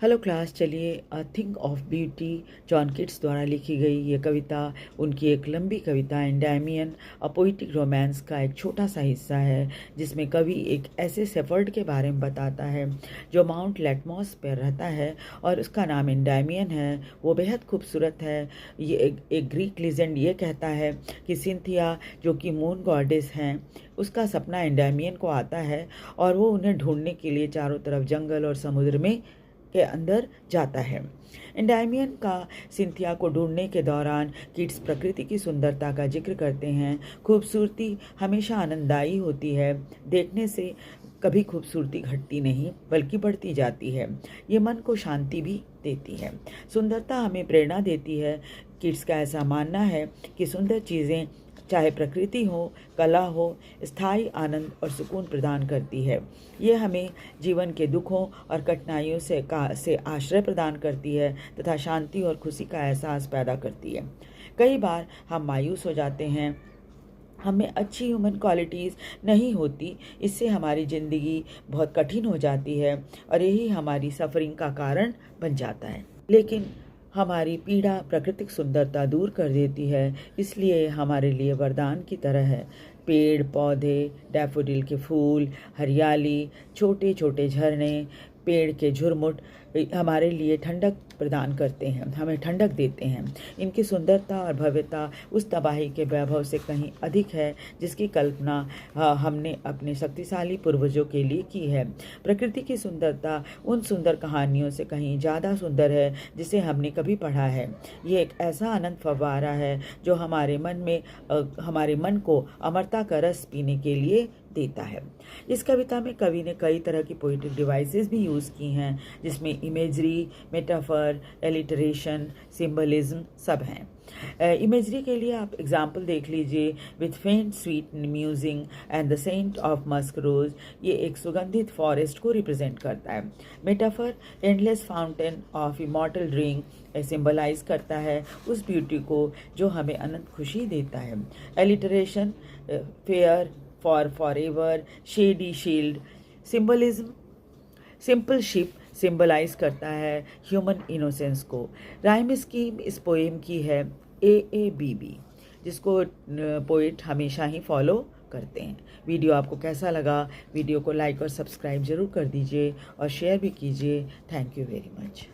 Hello class, चलिए a thing of beauty John Keats द्वारा लिखी गई ये कविता उनकी एक लंबी कविता एंडायमियन अ पोइटिक रोमांस का एक छोटा सा हिस्सा है, जिसमें कवि एक ऐसे शेफर्ड के बारे में बताता है जो माउंट लेटमॉस पर रहता है और उसका नाम एंडायमियन है। वो बेहद खूबसूरत है। ये एक ग्रीक लीजेंड ये कहता है कि सिंथिया, जो कि मून गॉडेस हैं, उसका सपना एंडायमियन को आता है और वो उन्हें ढूंढने के लिए चारों तरफ जंगल और समुद्र में के अंदर जाता है। एंडायमियन का सिंथिया को ढूंढने के दौरान किट्स प्रकृति की सुंदरता का जिक्र करते हैं। खूबसूरती हमेशा आनंददायी होती है। देखने से कभी खूबसूरती घटती नहीं बल्कि बढ़ती जाती है। ये मन को शांति भी देती है। सुंदरता हमें प्रेरणा देती है। किट्स का ऐसा मानना है कि सुंदर चीज़ें, चाहे प्रकृति हो, कला हो, स्थायी आनंद और सुकून प्रदान करती है। ये हमें जीवन के दुखों और कठिनाइयों से आश्रय प्रदान करती है तथा शांति और खुशी का एहसास पैदा करती है। कई बार हम मायूस हो जाते हैं, हमें अच्छी ह्यूमन क्वालिटीज़ नहीं होती। इससे हमारी ज़िंदगी बहुत कठिन हो जाती है और यही हमारी सफरिंग का कारण बन जाता है। लेकिन हमारी पीड़ा प्राकृतिक सुंदरता दूर कर देती है, इसलिए हमारे लिए वरदान की तरह है। पेड़ पौधे, डैफोडिल के फूल, हरियाली, छोटे छोटे झरने, पेड़ के झुरमुट हमारे लिए ठंडक प्रदान करते हैं, हमें ठंडक देते हैं। इनकी सुंदरता और भव्यता उस तबाही के वैभव से कहीं अधिक है जिसकी कल्पना हमने अपने शक्तिशाली पूर्वजों के लिए की है। प्रकृति की सुंदरता उन सुंदर कहानियों से कहीं ज़्यादा सुंदर है जिसे हमने कभी पढ़ा है। ये एक ऐसा आनंद फव्वारा है जो हमारे मन को अमरता का रस पीने के लिए देता है। इस कविता में कवि ने कई तरह की पोइटिक डिवाइसेस भी यूज़ की हैं, जिसमें इमेजरी, मेटाफर, एलिटरेशन, सिंबलिज्म सब हैं। इमेजरी के लिए आप एग्जाम्पल देख लीजिए। With faint sweet musing and the scent of musk rose, ये एक सुगंधित फॉरेस्ट को रिप्रेजेंट करता है। Metaphor, endless fountain of immortal drink symbolise करता है उस ब्यूटी को जो हमें अनंत खुशी देता है। Alliteration, fair forever, shady shield. Symbolism, simple ship symbolise करता है ह्यूमन इनोसेंस को। राइम स्कीम इस पोएम की है AABB, जिसको पोइट हमेशा ही फॉलो करते हैं। वीडियो आपको कैसा लगा? वीडियो को लाइक और सब्सक्राइब जरूर कर दीजिए और शेयर भी कीजिए। Thank you very much.